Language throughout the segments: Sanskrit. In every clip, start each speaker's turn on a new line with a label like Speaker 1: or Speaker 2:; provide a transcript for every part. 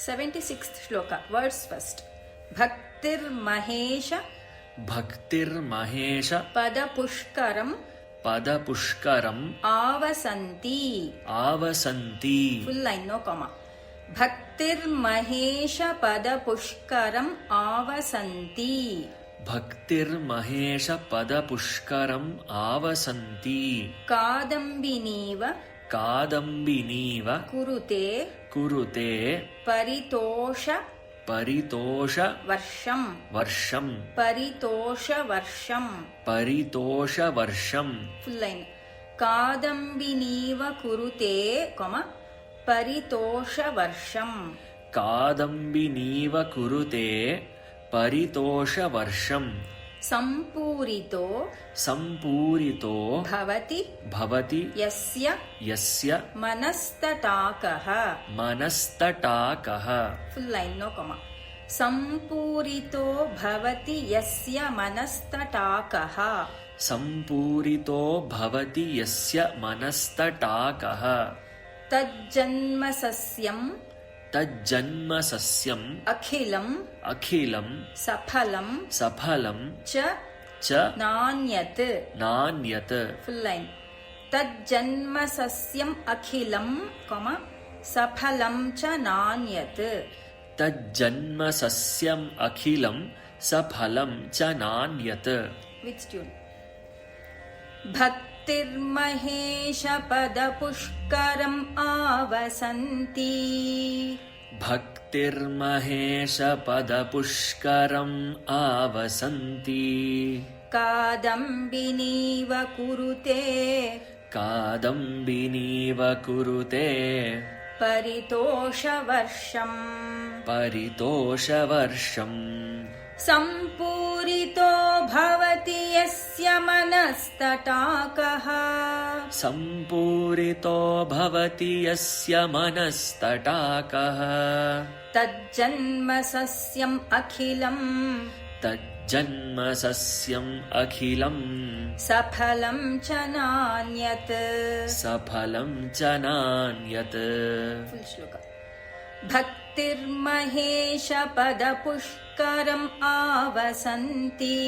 Speaker 1: 76th shloka. Words first. Bhaktirmahesha Padapushkaram Avasanti. Full line, no comma. Bhaktirmahesha Padapushkaram Avasanti.
Speaker 2: Bhaktirmahesha Padapushkaram Avasanti.
Speaker 1: Kadambiniva Kurute Paritosha Varsham. Full line. Kadambiniva Kurute, Paritosha Varsham.
Speaker 2: Kadambiniva Kurute Paritosha Varsham.
Speaker 1: Sampurito Bhavati Yasya Manastataakaha. Full line, no comma. Sampurito Bhavati Yasya Manastataakaha.
Speaker 2: Sampurito Bhavati Yasya Manastataakaha.
Speaker 1: Tajjanma sasyam Akhilam Saphalam cha Nanyat. Full line. Tajjanma sasyam Akhilam, Saphalam cha Nanyat.
Speaker 2: Tajjanma sasyam Akhilam Saphalam cha Nanyat.
Speaker 1: Which tune? Bhaktirmahesha Padapushkaram Avasanti.
Speaker 2: Bhaktirmahesha Padapushkaram Avasanti.
Speaker 1: Kadambiniva Kurute Paritosha Varsham. Sampurito Bhavati Yasya Manastataakaha. Tajjanma sasyam Akhilam Saphalam cha Nanyat. Full shloka. Bhaktirmahesha Padapushkaram Avasanti.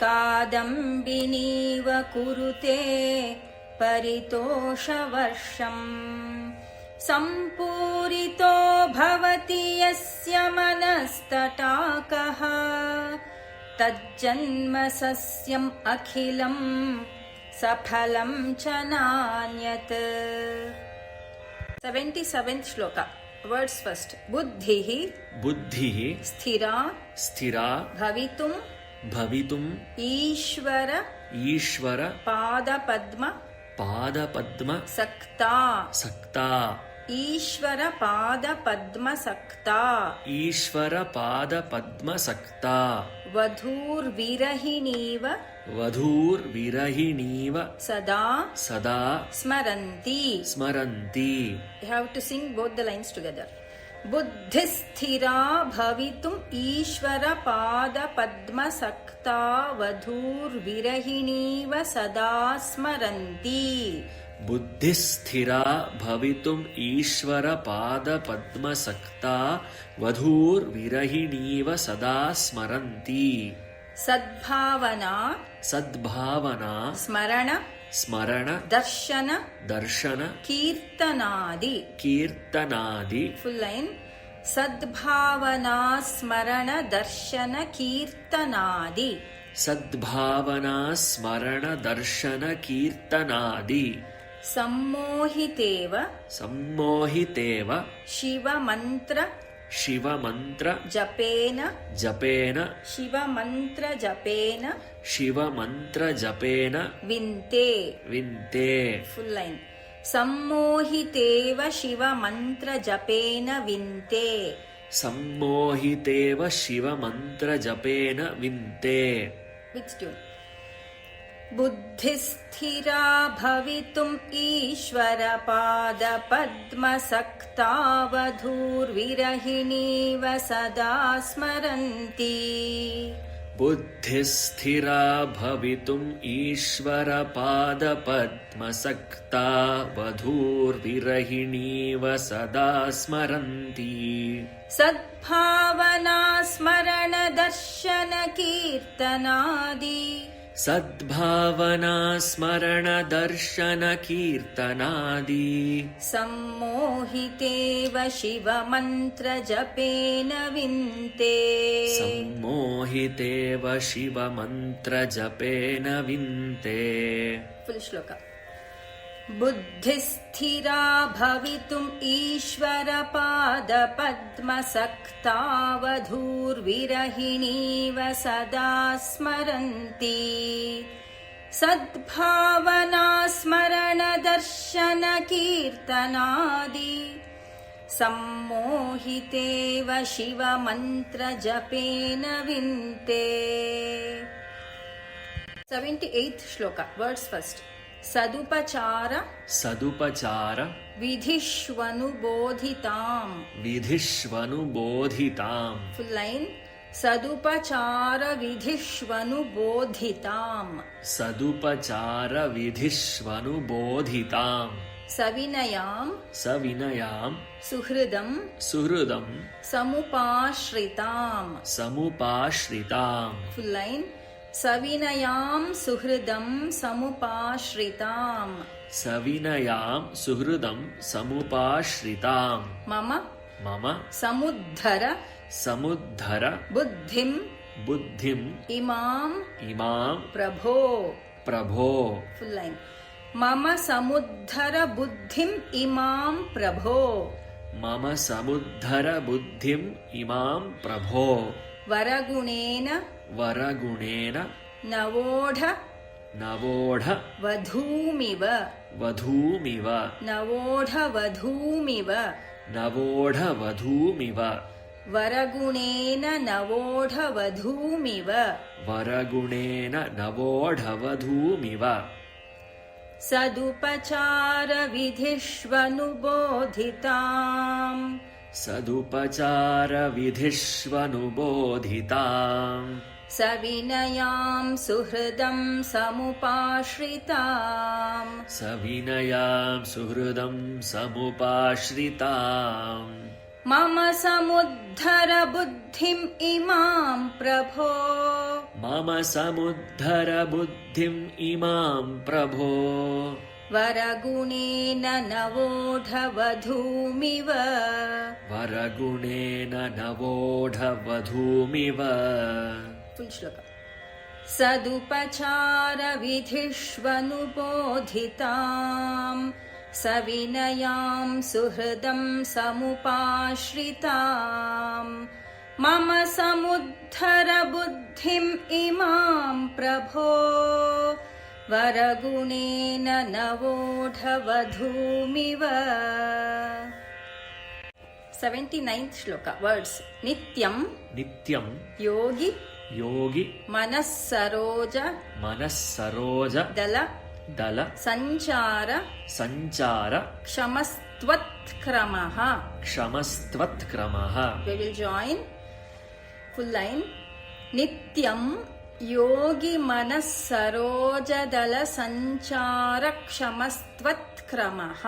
Speaker 1: Kadambiniva Kurute Paritosha Varsham. Sampurito Bhavati Yasya Manastataakaha. Tajjanma sasyam Akhilam Saphalam cha Nanyat. 77th shloka. Words first. Buddhihi Sthira Bhavitum Ishvara Padapadma Sakta. Ishvara Padapadma Sakta. Vadhur Virahiniva Sada Smaranti. You have to sing both the lines together. Buddhisthira Bhavitum Ishvara Padapadma Sakta. Vadhur Virahiniva Sada Smaranti.
Speaker 2: Buddhisthira Bhavitum Ishvara Pada Padma Sakta Vadhur Virahiniva Sada Smaranti.
Speaker 1: Sadbhavana Smarana Darshana Kirtanadi. Full line. Sadbhavana Smarana Darshana Kirtanadi.
Speaker 2: Sadbhavana Smarana Darshana Kirtanadi.
Speaker 1: Sammohiteva Shiva mantra Japena Vinte. Full line. Sammohiteva Shiva mantra Japena Vinte. Which tune? Buddhisthira Bhavitum Ishvara Pada Padma Sakta Vadhur Virahiniva Sada Smaranti.
Speaker 2: बुद्धिस्थिरा भवितुम् ईश्वरपादपद्मसक्ता वधूर्विरहिणीव सदा स्मरन्ती
Speaker 1: सद्भावना स्मरण दर्शन कीर्तनादि
Speaker 2: सद्भावना स्मरण दर्शन कीर्तनादि
Speaker 1: सम्मोहितेव शिवमन्त्र जपेन विन्ते
Speaker 2: सम्मोहितेव शिवमन्त्रजपेन विन्ते
Speaker 1: फुल् श्लोक बुद्धिस्थिरा भवितुम् ईश्वरपादपद्मसक्ता वधूर्विरहिणीव सदा स्मरन्ति सद्भावना स्मरण दर्शन कीर्तनादि सम्मोहितेव शिवमन्त्र जपेन विन्ते 78th श्लोक वर्ड्स फर्स्ट सदुपचार
Speaker 2: सदुपचार
Speaker 1: विधिष्वनुबोधिताम्
Speaker 2: विधिष्वनुबोधिताम्
Speaker 1: फुल् लैन् सदुपचार विधिष्वनुबोधिताम्
Speaker 2: सदुपचार विधिष्वनुबोधिताम्
Speaker 1: सविनयाम्
Speaker 2: सविनयाम्
Speaker 1: सुहृदम्
Speaker 2: सुहृदम्
Speaker 1: समुपाश्रिताम्
Speaker 2: समुपाश्रिताम्
Speaker 1: फुल् लैन् सविनयाम् सुहृदम् समुपाश्रिताम्
Speaker 2: सविनयाम् सुहृदम् समुपाश्रिताम्
Speaker 1: मम
Speaker 2: मम
Speaker 1: समुद्धर
Speaker 2: समुद्धर
Speaker 1: बुद्धिम्
Speaker 2: बुद्धिम्
Speaker 1: इमाम्
Speaker 2: इमाम्
Speaker 1: प्रभो
Speaker 2: प्रभो
Speaker 1: फुल् लैन् मम समुद्धर बुद्धिम् इमाम् प्रभो
Speaker 2: मम समुद्धर बुद्धिम् इमाम् प्रभो
Speaker 1: वरगुणेन
Speaker 2: वरगुणेन
Speaker 1: नवोढ
Speaker 2: नवोढ
Speaker 1: वधूमिव
Speaker 2: वधूमिव
Speaker 1: नवोढ वधूमिव
Speaker 2: नवोढ वधूमिव
Speaker 1: वरगुणेन नवोढ वधूमिव
Speaker 2: वरगुणेन नवोढ वधूमिव
Speaker 1: सदुपचार विधिष्वनुबोधिताम्
Speaker 2: सदुपचार विधिष्वनुबोधिताम्
Speaker 1: सविनयाम् सुहृदम् समुपाश्रिताम्
Speaker 2: सविनयाम् सुहृदम् समुपाश्रिताम्
Speaker 1: मम समुद्धर बुद्धिम् इमाम् प्रभो
Speaker 2: मम समुद्धर बुद्धिम् इमाम् प्रभो
Speaker 1: वरगुणेन नवोढ वधूमिव
Speaker 2: वरगुणेन नवोढ वधूमिव
Speaker 1: फुल् श्लोक सदुपचार विधिष्वनुबोधिताम् सविनयाम् सुहृदम् समुपाश्रिताम् मम समुद्धर बुद्धिम् इमाम् प्रभो वरगुणेन नवोढ वधूमिव 79th श्लोक वर्ड्स नित्यम्
Speaker 2: नित्यम्
Speaker 1: योगी
Speaker 2: योगी
Speaker 1: मनः सरोज
Speaker 2: मनः सरोज
Speaker 1: दल
Speaker 2: दल
Speaker 1: संचार
Speaker 2: संचार
Speaker 1: क्षमस्त्वत्क्रमः
Speaker 2: क्षमस्त्वत्क्रमः
Speaker 1: we will join full line नित्यम् योगी मनः सरोज दल संचार क्षमस्त्वत्क्रमः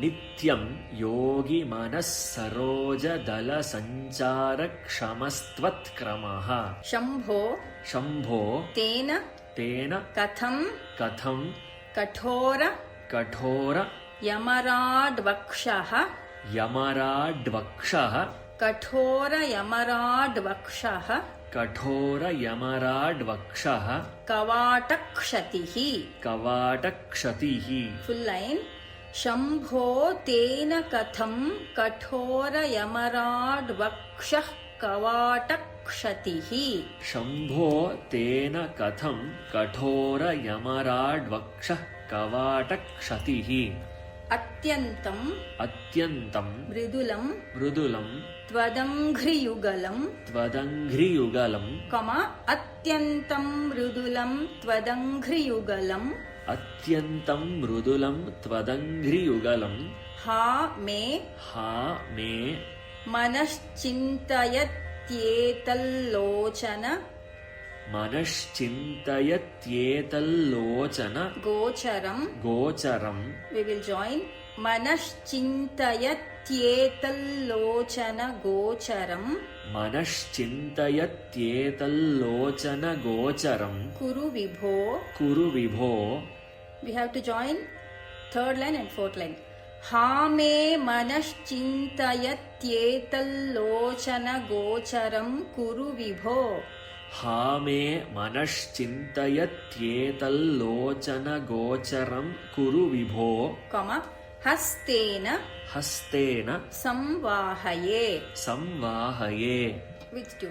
Speaker 2: नित्यम् योगी मनः सरोज दल संचार क्षमस्त्वत्क्रमः
Speaker 1: शम्भो
Speaker 2: शम्भो
Speaker 1: तेन
Speaker 2: तेन
Speaker 1: कथम्
Speaker 2: कथम्
Speaker 1: कठोर
Speaker 2: कठोर
Speaker 1: यमराड्वक्षः
Speaker 2: यमराड्वक्षः
Speaker 1: कठोर यमराड्वक्षः
Speaker 2: कठोर यमराड्वक्षः
Speaker 1: कवाटक्षतिः
Speaker 2: कवाटक्षतिः
Speaker 1: फुल् लैन् शम्भो तेन कथम् कठोर यमराड्वक्षः कवाटक्षतिः
Speaker 2: शम्भो तेन कथम् कठोर यमराड्वक्षः कवाटक्षतिः
Speaker 1: अत्यन्तम्
Speaker 2: अत्यन्तम्
Speaker 1: मृदुलम्
Speaker 2: मृदुलम्
Speaker 1: त्वदङ्घ्रियुगलम्
Speaker 2: त्वदङ्घ्रियुगलम्
Speaker 1: अत्यन्तम् मृदुलम् त्वदङ्घ्रियुगलम्
Speaker 2: अत्यन्तम् मृदुलम् त्वदङ्घ्रियुगलम्
Speaker 1: हा मे
Speaker 2: मनश्चिन्तयत्येतल्लोचन मनश्चिन्तयत्येतल्लोचन
Speaker 1: गोचरं.
Speaker 2: गोचरं.
Speaker 1: We will join. मनश्चिन्तयत्येतल्लोचन गोचरं.
Speaker 2: मनश्चिन्तयत्येतल्लोचन गोचरं.
Speaker 1: कुरु विभो.
Speaker 2: कुरु विभो.
Speaker 1: We have to join third line and fourth line. हा मे मनश्चिन्तयत्येतल्लोचन गोचरं कुरु विभो.
Speaker 2: हा मे मनश्चिन्तयत्येतल्लोचन गोचरं कुरु विभो.
Speaker 1: कमा हस्तेन.
Speaker 2: हस्तेन.
Speaker 1: संवाहये.
Speaker 2: संवाहये.
Speaker 1: Which tune?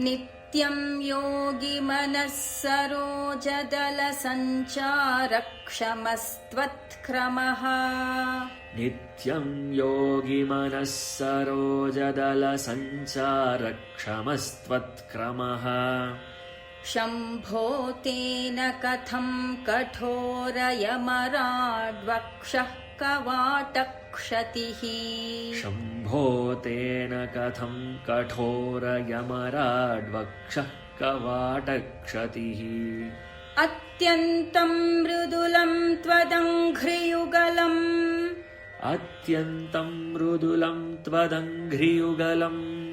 Speaker 1: नित्यं योगी मनः सरोजदलसञ्चारक्षमस्त्वत्क्रमः.
Speaker 2: नित्यं योगी मनः सरोजदलसञ्चारक्षमस्त्वत्क्रमः.
Speaker 1: शम्भो तेन कथं कठोरयमराड्वक्षः कवाटक्षतिः.
Speaker 2: शम्भो तेन कथं कठोरयमराड्वक्षः कवाटक्षतिः.
Speaker 1: अत्यन्तं मृदुलं त्वदङ्घ्रियुगलम्.
Speaker 2: अत्यन्तं मृदुलं त्वदङ्घ्रियुगलम्.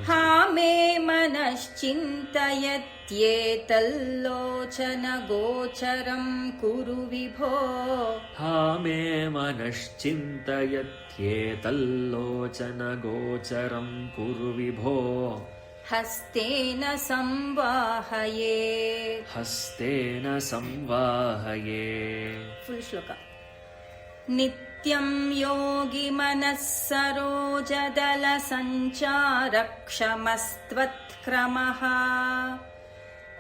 Speaker 1: हा मे मनश्चिन्तयत्येतल्लोचन गोचरं कुरु विभो.
Speaker 2: हा मे मनश्चिन्तयत्येतल्लोचन गोचरं कुरु विभो.
Speaker 1: हस्तेन संवाहये.
Speaker 2: हस्तेन संवाहये.
Speaker 1: फुल् श्लोक. नित्यं योगी मनः सरोजदलसञ्चारक्षमस्त्वत्क्रमः.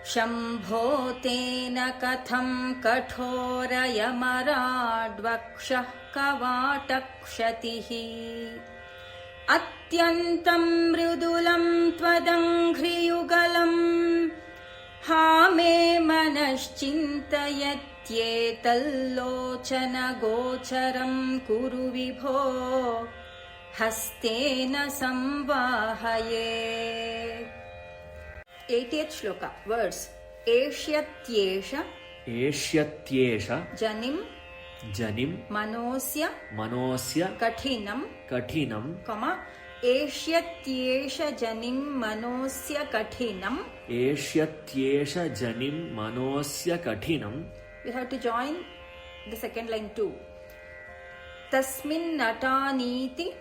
Speaker 1: शम्भो तेन कथं कठोरयमराड्वक्षः कवाटक्षतिः. अत्यन्तं मृदुलं त्वदङ्घ्रियुगलम्. हा मे मनश्चिन्तयत्येतल्लोचन गोचरं कुरु विभो. हस्तेन संवाहये. 80th श्लोका. वर्ड्स. एष्यत्येष.
Speaker 2: एष्यत्येष.
Speaker 1: जनिं.
Speaker 2: जनिं.
Speaker 1: मनोस्य.
Speaker 2: मनोस्य.
Speaker 1: कठिनं.
Speaker 2: कठिनं.
Speaker 1: कमा एष्यत्येष जनिं मनोस्य कठिनम्.
Speaker 2: एष्यत्येष जनिं मनोस्य कठिनम्.
Speaker 1: We have to join the second line too. तस्मिन् नटानीति.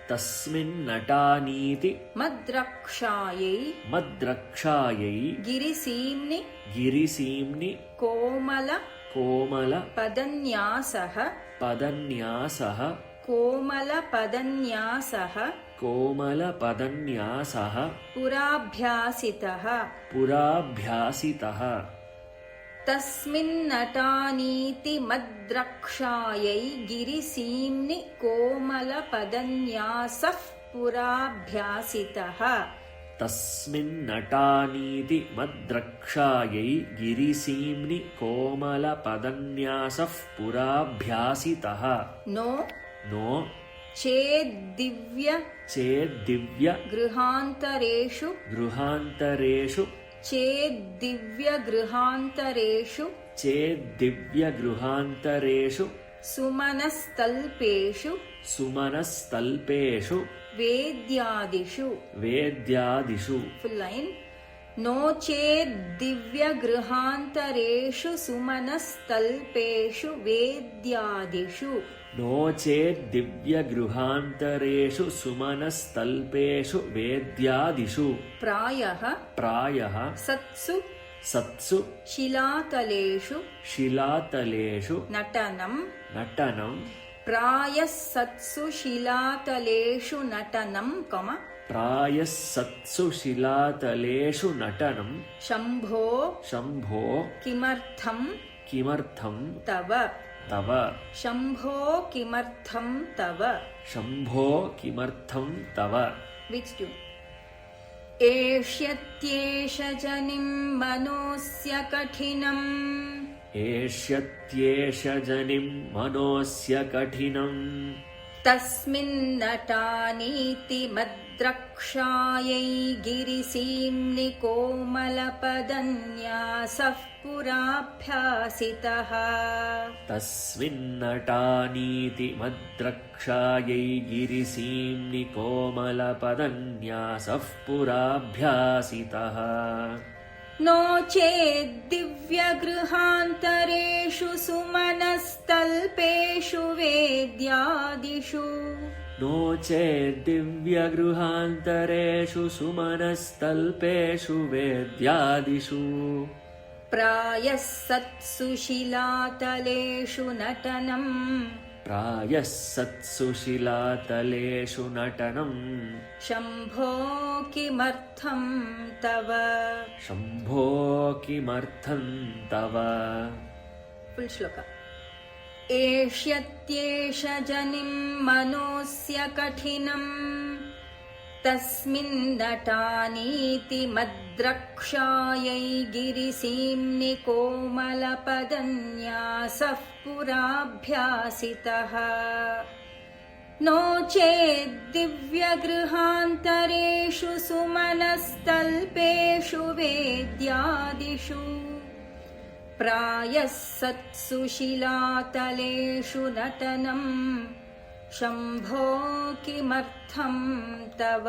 Speaker 2: तस्मिन् नटानीति.
Speaker 1: मद्रक्षायै.
Speaker 2: मद्रक्षायै.
Speaker 1: गिरिसीम्नि.
Speaker 2: गिरिसीम्नि.
Speaker 1: कोमल.
Speaker 2: कोमल.
Speaker 1: पदन्यासः.
Speaker 2: पदन्यासः.
Speaker 1: कोमल पदन्यासः.
Speaker 2: कोमल पदन्यासः.
Speaker 1: पुराभ्यासितः.
Speaker 2: पुराभ्यासितः.
Speaker 1: तस्मिन् नटानीति मद्रक्षायै गिरिसीम्नि कोमल पदन्यासः पुराभ्यासितः.
Speaker 2: तस्मिन् नटानीति मद्रक्षायै गिरिसीम्नि कोमल पदन्यासः पुराभ्यासितः.
Speaker 1: नो.
Speaker 2: नो.
Speaker 1: चेद्दिव्य.
Speaker 2: चेद्दिव्य.
Speaker 1: गृहान्तरेषु.
Speaker 2: गृहान्तरेषु.
Speaker 1: चेद्दिव्य गृहान्तरेषु.
Speaker 2: चेद्दिव्य गृहान्तरेषु.
Speaker 1: सुमनस्तल्पेषु.
Speaker 2: सुमनस्तल्पेषु.
Speaker 1: वेद्यादिषु.
Speaker 2: वेद्यादिषु.
Speaker 1: फुल् लैन्. नो चेद्दिव्य गृहान्तरेषु सुमनस्तल्पेषु वेद्यादिषु.
Speaker 2: नो चेद्दिव्य गृहान्तरेषु सुमनस्तल्पेषु वेद्यादिषु.
Speaker 1: प्रायः.
Speaker 2: प्रायः.
Speaker 1: सत्सु.
Speaker 2: सत्सु.
Speaker 1: शिलातलेषु.
Speaker 2: शिलातलेषु.
Speaker 1: नटनं.
Speaker 2: नटनं.
Speaker 1: प्रायः सत्सु शिलातलेषु नटनं.
Speaker 2: प्रायः सत्सु शिलातलेषु नटनं.
Speaker 1: शम्भो.
Speaker 2: शम्भो.
Speaker 1: किमर्थं.
Speaker 2: किमर्थं.
Speaker 1: तव.
Speaker 2: तव.
Speaker 1: शम्भो किमर्थं तव.
Speaker 2: शम्भो किमर्थं तव.
Speaker 1: Which tune? एष्यत्येष जनिं मनोस्य कठिनम्.
Speaker 2: एष्यत्येष जनिं मनोस्य कठिनम्.
Speaker 1: तस्मिन्नटानीति मद्रक्षायै गिरिसीम्नि कोमलपदन्यासः पुराभ्यासितः
Speaker 2: तस्मिन्नटानीति मद्रक्षायै गिरिसीम्नि कोमलपदन्यासः पुराभ्यासितः
Speaker 1: नो चेद्दिव्यगृहान्तरेषु सुमनस्तल्पेषु वेद्यादिषु
Speaker 2: नो चेद्दिव्यगृहान्तरेषु सुमनस्तल्पेषु वेद्यादिषु
Speaker 1: प्रायः सत्सु शिलातलेषु नटनम्
Speaker 2: प्रायः सत्सु शिलातलेषु नटनम्
Speaker 1: शम्भो किमर्थं तव
Speaker 2: शम्भो किमर्थं तव
Speaker 1: फुल् श्लोक एष्यत्येष जनिं मनोऽस्य कठिनम् तस्मिन्नटानीति मद्रक्षायै गिरिसीम्नि कोमलपदन्यासः पुराभ्यासितः नो चेद्दिव्यगृहान्तरेषु सुमनस्तल्पेषु वेद्यादिषु प्रायः सत्सु शिलातलेषु नटनम् शम्भो किमर्थं तव